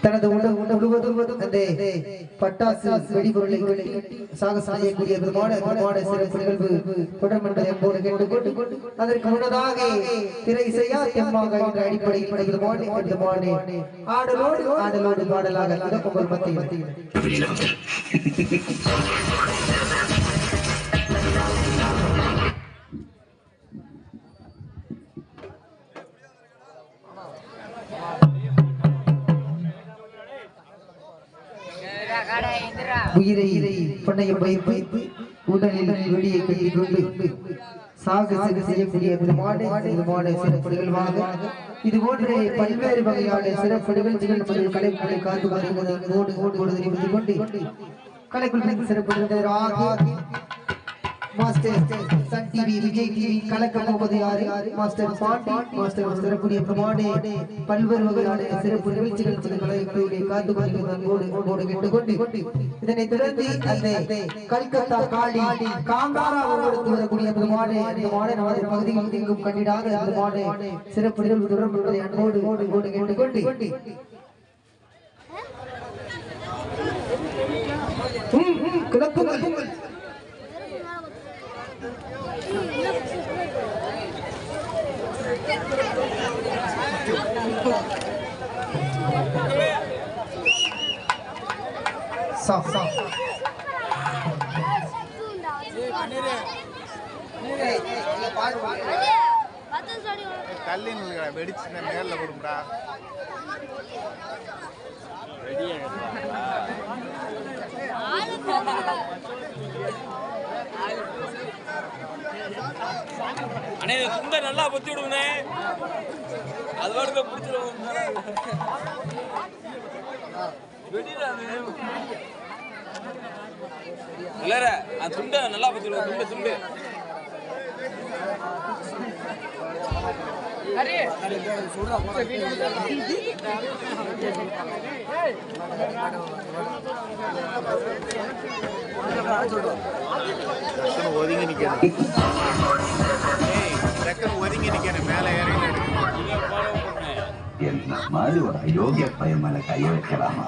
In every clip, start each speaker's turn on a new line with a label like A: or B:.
A: தனது உடல் முழுவதும் அந்த பட்டாசு வெடிபொருளை சாகசம் செய்யக்கூடிய விதமான சிறப்பு நிகழ்வு தொடரும் என்பதை என்போடு கேட்டுக்கொண்டு அதற்கு முன்னதாக திரை இசையா தெம்மாக என்ற அடிப்படையில் விதமான ஆடலோடு பாடலாக உங்கள் மத்தியில் உயிரை பண்ணையம் வைத்து உடலில் வெடியை கட்டிக் கொண்டு சாகசம் செய்யக்கூடிய விதமான சிறப்பு நிகழ்வாக இது போன்ற பல்வேறு வகையான சிறப்பு நிகழ்ச்சிகள் கலைகளை காத்து வருவதை கொண்டு கலைக்குள் சிறப்பு master Sun TV Vijay TV கலக்க போவது யாரு மாஸ்டர் பாண்டி மாஸ்டர் சிறப்புடைய பிரமாணே பல்வேறு வகையான சிறப்பு நிகழ்ச்சிகள் கலைகளுடைய காத்து வருவதோடு கேட்டுக்கொண்டு இதனை தொடர்ந்து அந்த கல்கத்தா காளி காங்காரா உருவெடுத்து வரக்கூடிய பிரமாணே நமது பகுதியில் எங்கும் கண்டிடாத பிரமாணே சிறப்பு நிகழ்வு தொடர்புடைய அன்போடு கேட்டுக்கொண்டு கிளப்புங்கள்
B: வெடிச்சு நேர்ல கொடுங்கடா
C: அண்ணே துண்டை நல்லா பொத்தி விடுங்கண்ணே அதோட பிடிச்சிருவோம் இல்ல அந்த துண்டை நல்லா பொத்தி விடுவோம் துண்டு
B: ஒதுங்கி நிக்கணும் மேல
D: என்ன மாதிரி ஒரு அயோக்கிய பையன் மேல கைய வைக்கலாமா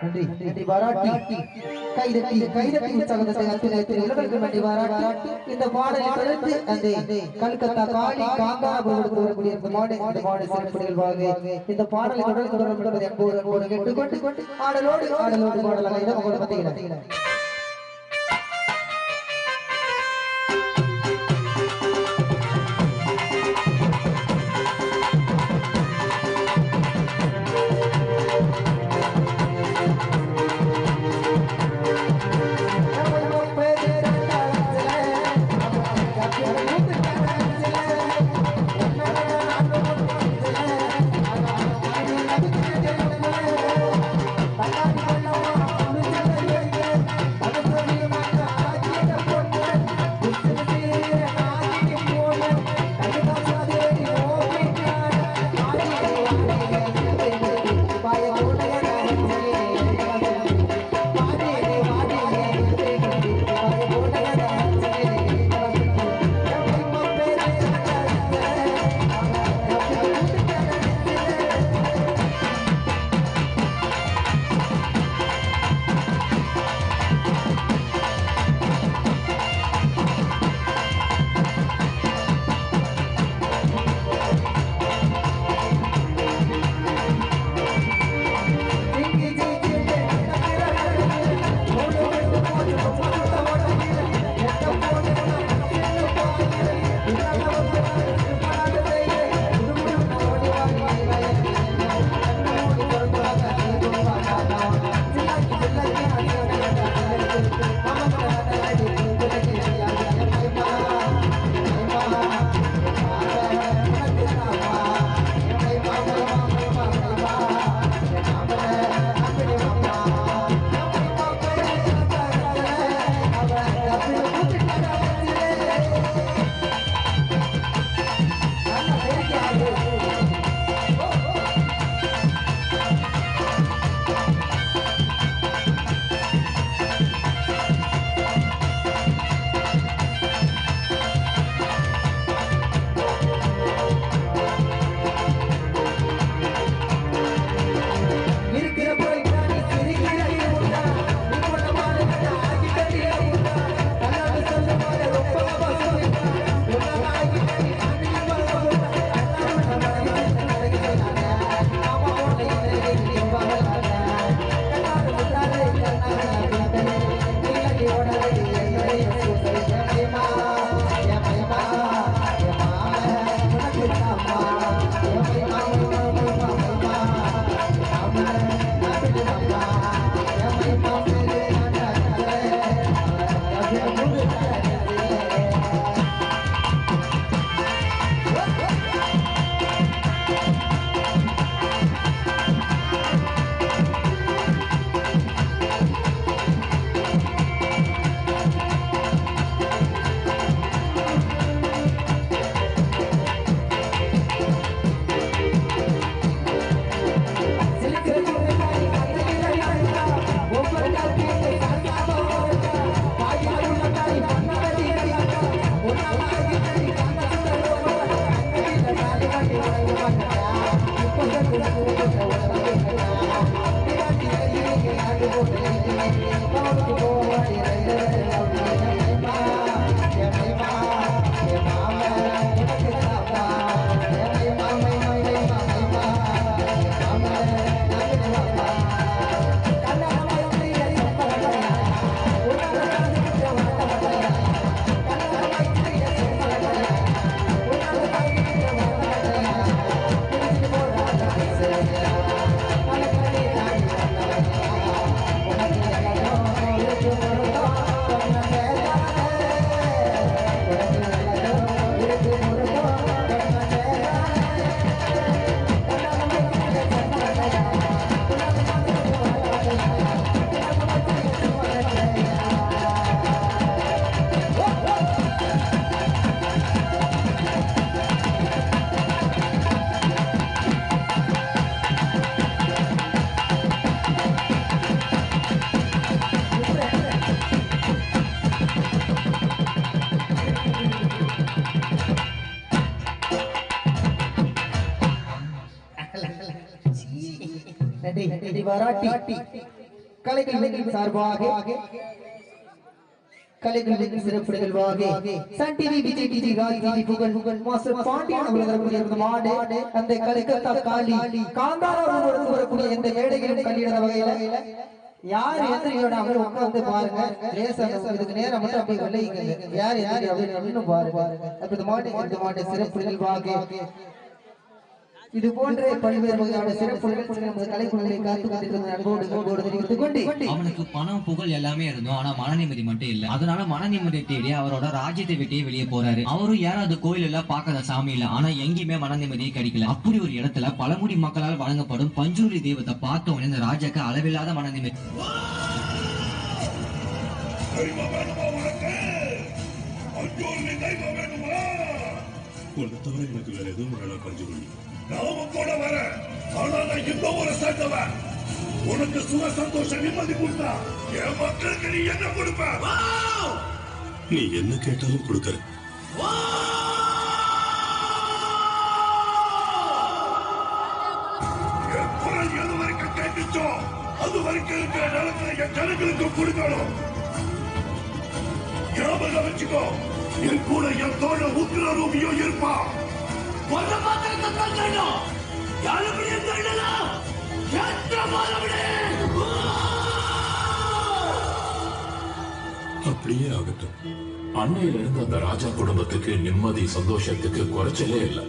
A: நன்றி நன்றி பாராட்டி கைதட்டி உற்சாகத்தை அத்துணை உலகிற்கு நன்றி பாராட்டி இந்த பாடலை தொடர்ந்து அந்த கல்கத்தா காளி காங்கா வரக்கூடிய இந்த மாடு சிறப்பு நிகழ்வாக இந்த பாடலை தொடர்ந்து என்போடு கேட்டுக்கொண்டு ஆடலோடு பாடலாக இதை உங்களை பத்திக்கிறேன். நன்றி பாராட்டி கலைஞர்களின் சார்பாக கலைஞர்களின் சிறப்பு நிகழ்வாக Sun TV Vijay TV Raj TV புகழ் மாஸ்டர் பாண்டியன் அவர்கள் மாடு அந்த கலைக்கத்தா காளி காந்தாரா வரக்கூடிய இந்த மேடைகளில் கல்லிட வகையில யார் எதிரியோட அவர் உட்கார்ந்து பாருங்க இதுக்கு நேரம் மட்டும் அப்படியே விளையுங்க யார் எதிரி அப்படின்னு பாருங்க இந்த மாடு சிறப்பு நிகழ்வாக இது போன்ற பல்வேறு வகையான சிறப்பு நிகழ்ச்சிகள் கலைக்குழுவை
E: அவனுக்கு பணம் புகழ் எல்லாமே இருந்தோம் ஆனா மன நிம்மதி மட்டும் இல்ல. அதனால மன நிம்மதி தேடி அவரோட ராஜ்யத்தை விட்டே வெளியே போறாரு. அவரும் யாராவது கோயில் எல்லாம் பார்க்காத சாமி இல்ல, ஆனா எங்கேயுமே மன நிம்மதியே கிடைக்கல. அப்படி ஒரு இடத்துல பழங்குடி மக்களால் வழங்கப்படும் பஞ்சூரி தெய்வத்தை பார்த்த உடனே இந்த ராஜாக்கு அளவில்லாத மன நிம்மதி.
F: எனக்கு வேற எதுவும் பஞ்சூரி நாம கூட வர ஆனா இந்த ஒரு சேர்ந்தவன் உனக்கு சுக சந்தோஷம் நிம்மதி கொடுத்தா என் மக்களுக்கு நீ என்ன கொடுப்ப? நீ என்ன கேட்டாலும் கொடுக்கற. என் குரல் எது வரைக்கும் கேட்டுச்சோ அது வரைக்கும் இருக்கிற நிலத்துல என் ஜனங்களுக்கு கொடுக்கணும். ஞாபகம் வச்சுக்கோ, என் கூட என் தோழ உத்திர ரூபியோ இருப்பா.
G: அப்படியே ஆகட்டும். அன்னையில இருந்து அந்த ராஜா குடும்பத்துக்கு நிம்மதி சந்தோஷத்துக்கு குறைச்சலே இல்லை.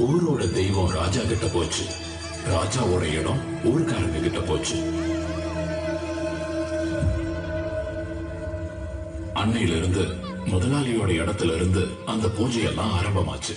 G: ஊரோட தெய்வம் ராஜா கிட்ட போச்சு, ராஜாவோட இடம் ஊர்க்காரங்க கிட்ட போச்சு. அன்னையில இருந்து முதலாளியோட இடத்துல இருந்து அந்த பூஜையெல்லாம் ஆரம்பமாச்சு.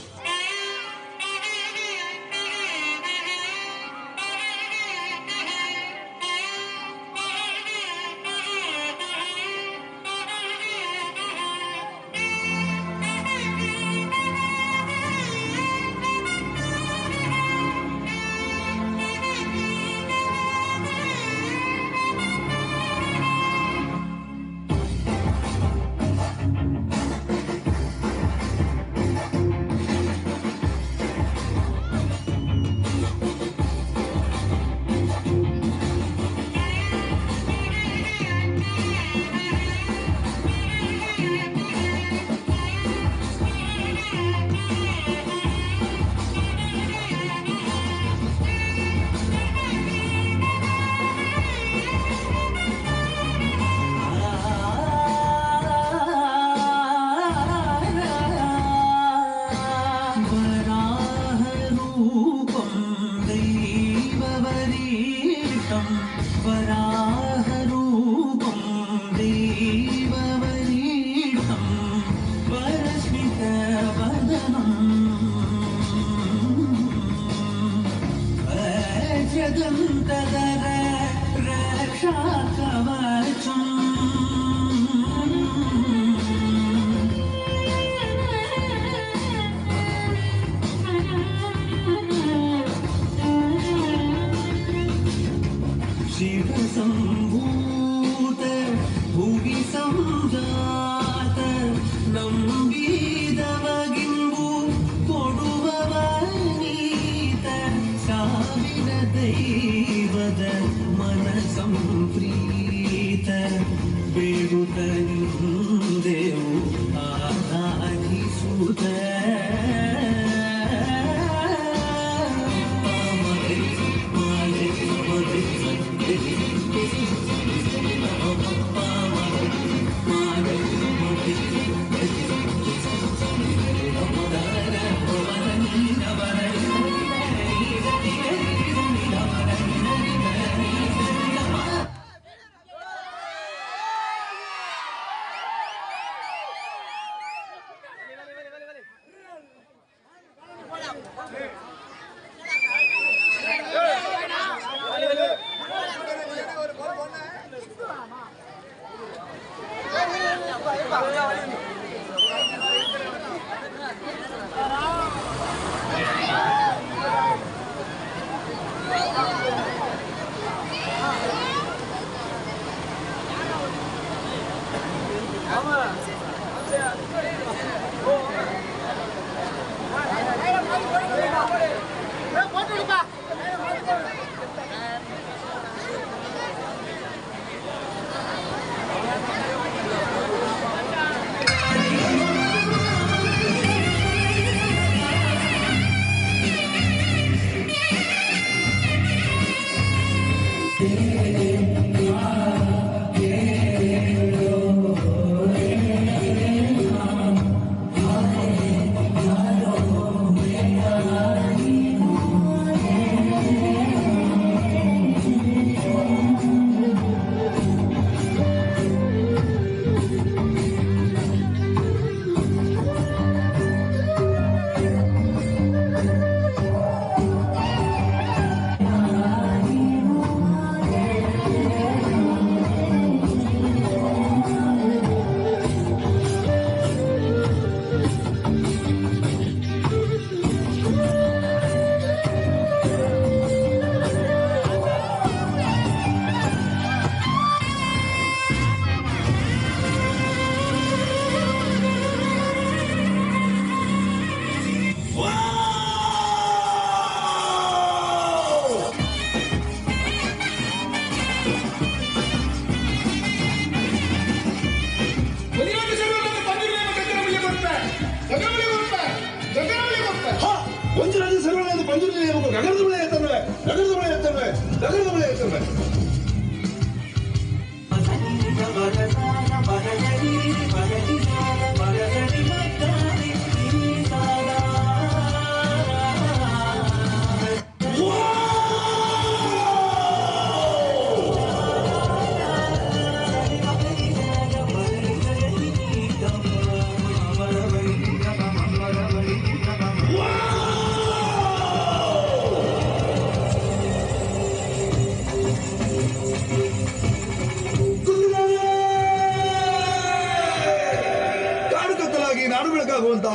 F: எதிர்மலை பஞ்சுமலை நகர்ந்து மலை ஏத்தவே நகர்ந்து மலை ஏத்தவே நகர்ந்து மலை ஏத்தவே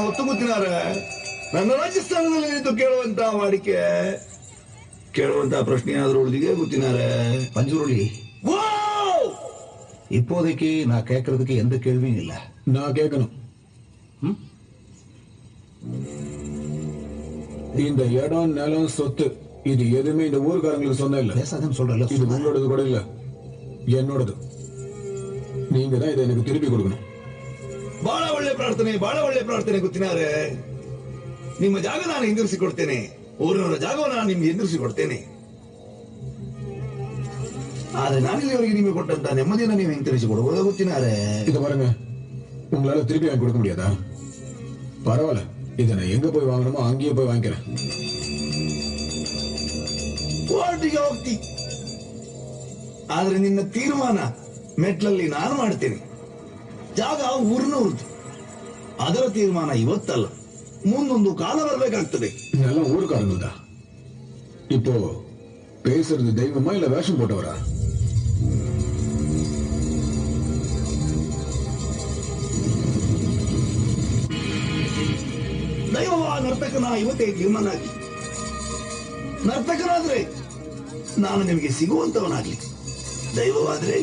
F: ಒತ್ತುಗುತ್ತಿನಾರ ನನ್ನ ರಾಜಸ್ಥಾನದಲ್ಲಿ ನಿಂತು ಕೇಳುವಂತ ವಾಡಿಕೆ ಕೇಳುವಂತ ಪ್ರಶ್ನೆ ஏதாவது உறுதியே குத்தினார
H: பஞ்சுருளி இப்போதைக்கு நான் கேட்கறதுக்கு எந்த கேள்வியும் இல்ல.
F: நான் கேட்கணும். இந்த இடம் நிலம் சொத்து இது எதுவுமே இந்த ஊருக்காரங்களுக்கு சொன்ன இல்ல.
H: பேசாதன்னு சொல்றல.
F: இது உங்களோடது கூட இல்ல, என்னோடது. நீங்க தான் இதை எனக்கு திருப்பி கொடுக்கணும். ಬಹಳ ಒಳ್ಳೆ ಪ್ರಾರ್ಥನೆ ಗೊತ್ತಿನಾರೆ. ನಿಮ್ಮ ಜಾಗ ನಾನು ಹಿಂದಿರಿಸಿ ಕೊಡ್ತೇನೆ. ಊರಿನವರ ಜಾಗವನ್ನು ನಾನು ನಿಮ್ಗೆ ಹಿಂದಿರಿಸಿ ಕೊಡ್ತೇನೆ. ಆದ್ರೆ ನಾನಿಲ್ಲಿವರೆಗೆ ನಿಮಗೆ ಕೊಟ್ಟಂತ ನೆಮ್ಮದಿಯನ್ನು ನೀವು ಹಿಂತಿರಿಸಿ ಕೊಡುವುದು ಗೊತ್ತಿನಾರೆ. இது பாருங்க, உங்களால திருப்பி வாங்கி கொடுக்க முடியாதா? பரவாயில்ல, இதை நான் எங்க போய் வாங்கணுமோ அங்கேயே போய் வாங்கிக்கிறேன். ಕೋರ್ಟಿಗೆ ಹೋಗ್ತಿ, ಆದ್ರೆ ನಿನ್ನ ತೀರ್ಮಾನ ಮೆಟ್ಲಲ್ಲಿ ನಾನು ಮಾಡ್ತೇನೆ. ಜಾಗ ಊರಿನವ್ರದ್ದು, ಅದರ ತೀರ್ಮಾನ ಇವತ್ತಲ್ಲ, ಮುಂದೊಂದು ಕಾಲ ಬರಬೇಕಾಗ್ತದೆ.
I: ಎಲ್ಲ ஊருக்காரங்கதா. இப்போ பேசுறது தெய்வமா இல்ல வேஷம் போட்டவரா?
F: ದೈವವ ನರ್ತಕನ ಇವತ್ತೇ ತೀರ್ಮಾನ ಆಗಿ, ನರ್ತಕನಾದ್ರೆ ನಾನು ನಿಮಗೆ ಸಿಗುವಂತವನಾಗ್ಲಿ, ದೈವವಾದ್ರೆ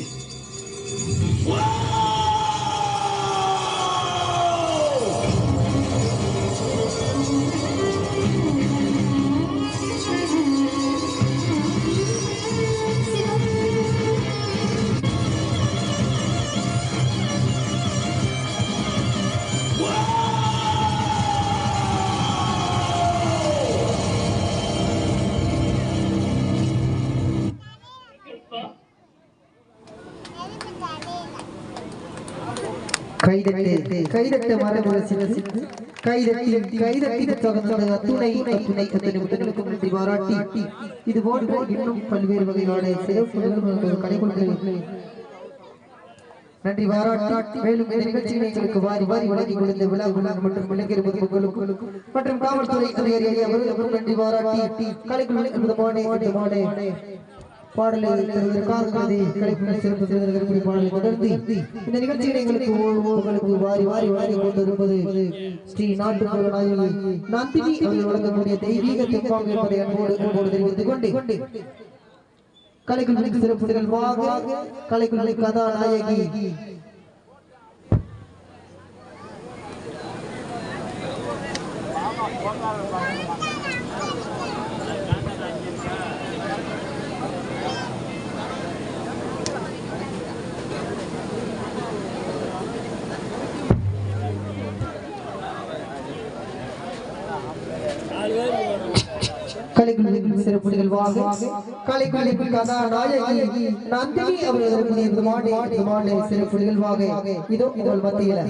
A: கைதட்டு மரபரசி கைதட்டி தொடர்ந்த துணை நன்றி பாராட்டி இது போன்ற இன்னும் பல்வேறு வகையான சிறப்பு கலைக்குழுக்கள் நன்றி பாராட்டி மேலும் இந்த நிகழ்ச்சிகளை எங்களுக்கு வாரி வாரி வழங்கி கொடுத்த விழா மற்றும் இளைஞர் பொதுமக்களுக்கும் மற்றும் காவல்துறை அதிகாரி அவர்களுக்கும் நன்றி பாராட்டி கலைக்குழு பாடலை தொடர்ந்து இந்த நிகழ்ச்சிகளை உங்களுக்கு வாரி வாரி வாரி கொண்டிருப்பது ஸ்ரீ நாட்டு நந்தினி அவர்கள் வழங்கக்கூடிய தெய்வீக திட்டம் என்பதை அன்போடு தெரிவித்துக் கொண்டு கலைக்குழு சிறப்பு நிகழ்வாக கலைக்குழு கதாநாயகி கலைக்குழு சிறப்பு நிகழ்வாக கலைக்குழு கதாநாயகி நந்தினி அவர்களுடைய சிறப்பு நிகழ்வாக இதோ உங்கள் மத்தியில்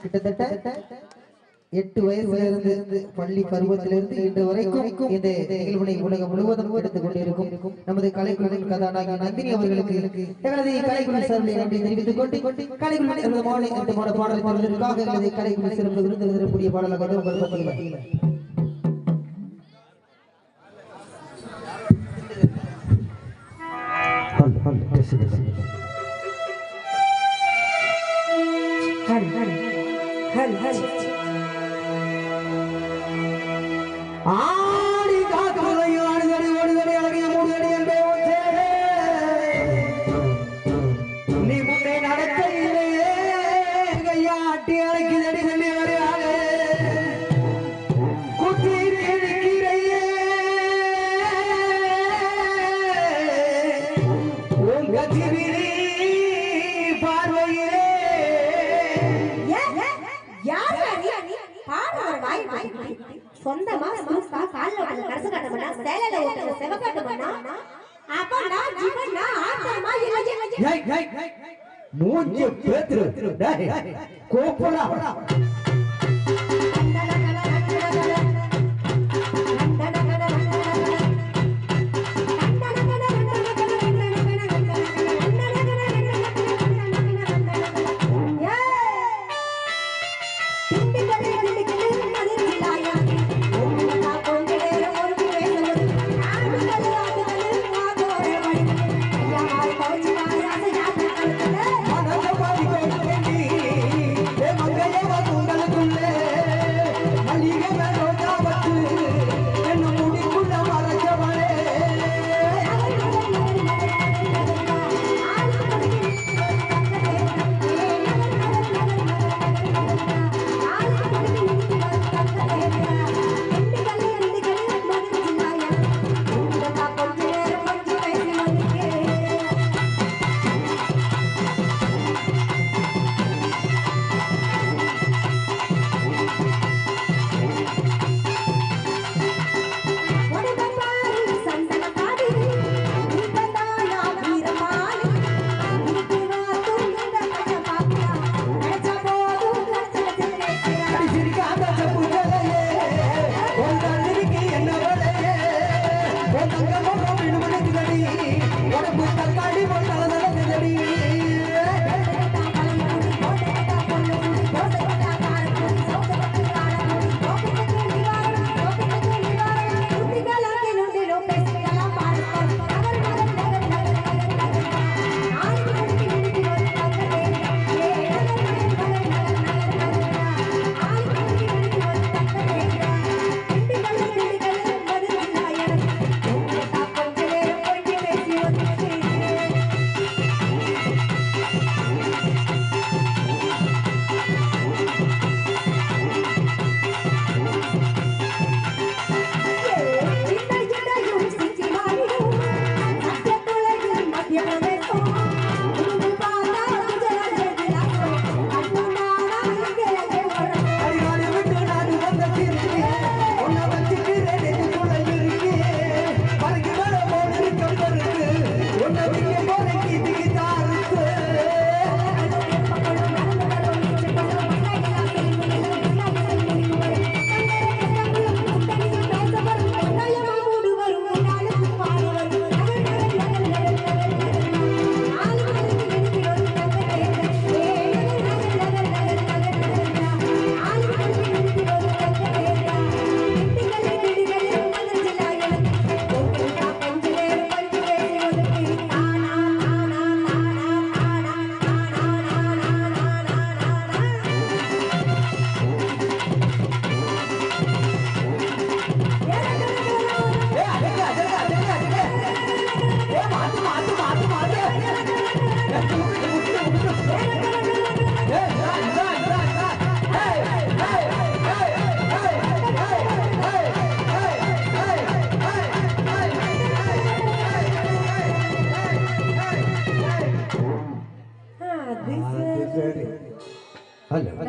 A: கிட்டத்தட்ட 8 வயதிலிருந்து பள்ளி பருவத்திலிருந்து இன்று வரைக்கும் இந்த நிகழ்வினை உலகம் முழுவதும் எடுத்துக் கொண்டிருக்கும் நமது கலைக்குழுவின் கதாநாயகி நந்தினி அவர்களுக்கு எங்களது கலைக்குழு சார்பில் நன்றி தெரிவித்துக் கொண்டு கலைக்குழு பாடல் பாடுவதற்காக எங்களது கலைக்குழு சிறப்பு விருது வரக்கூடிய பாடலாக உங்கள் பட்டியலில் ஆடி காத்துறையோ அடிதடி ஓடிதடி அழகிய மூடியடி என்பே நீ முன்னே நடக்கையிலே கையாட்டி அழைக்குதடி தண்ணி வரையாளே குத்தி இருக்கிறையே உன் கத்திவிரி பார்வையிலே
J: சொந்தமா சூஸ்கா கால்ல வந்து கரசு காட்ட மாட்டா சேலையில ஓட்ட செவ காட்ட மாட்டா அப்ப நான் ஜீவனா ஆத்மா இல்ல
A: மூஞ்சி பேத்துரு டேய் கோப்படா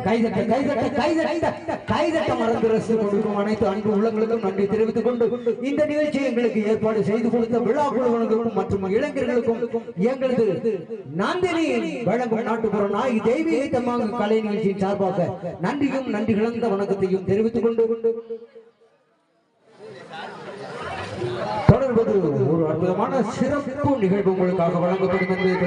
A: கைதட்ட கைதட்ட கைதட்ட கைதட்ட மறந்து ரசித்து கொடுக்கும் அனைத்து அன்பு உள்ளங்களுக்கும் நன்றி தெரிவித்துக் கொண்டு இந்த நிகழ்ச்சியை எங்களுக்கு ஏற்பாடு செய்து கொடுத்த விழா குழுவர்களுக்கும் மற்றும் இளைஞர்களுக்கும் எங்களது நந்தினி வழங்கும் நாட்டுப்புற நாய் தெய்வீக தம்மாக கலை நிகழ்ச்சியின் சார்பாக நன்றியும் நன்றி கலந்த வணக்கத்தையும் தெரிவித்துக் கொண்டு தொடர்பது ஒரு அற்புதமான சிறப்பு நிகழ்வு உங்களுக்காக வழங்கப்படும் என்பதை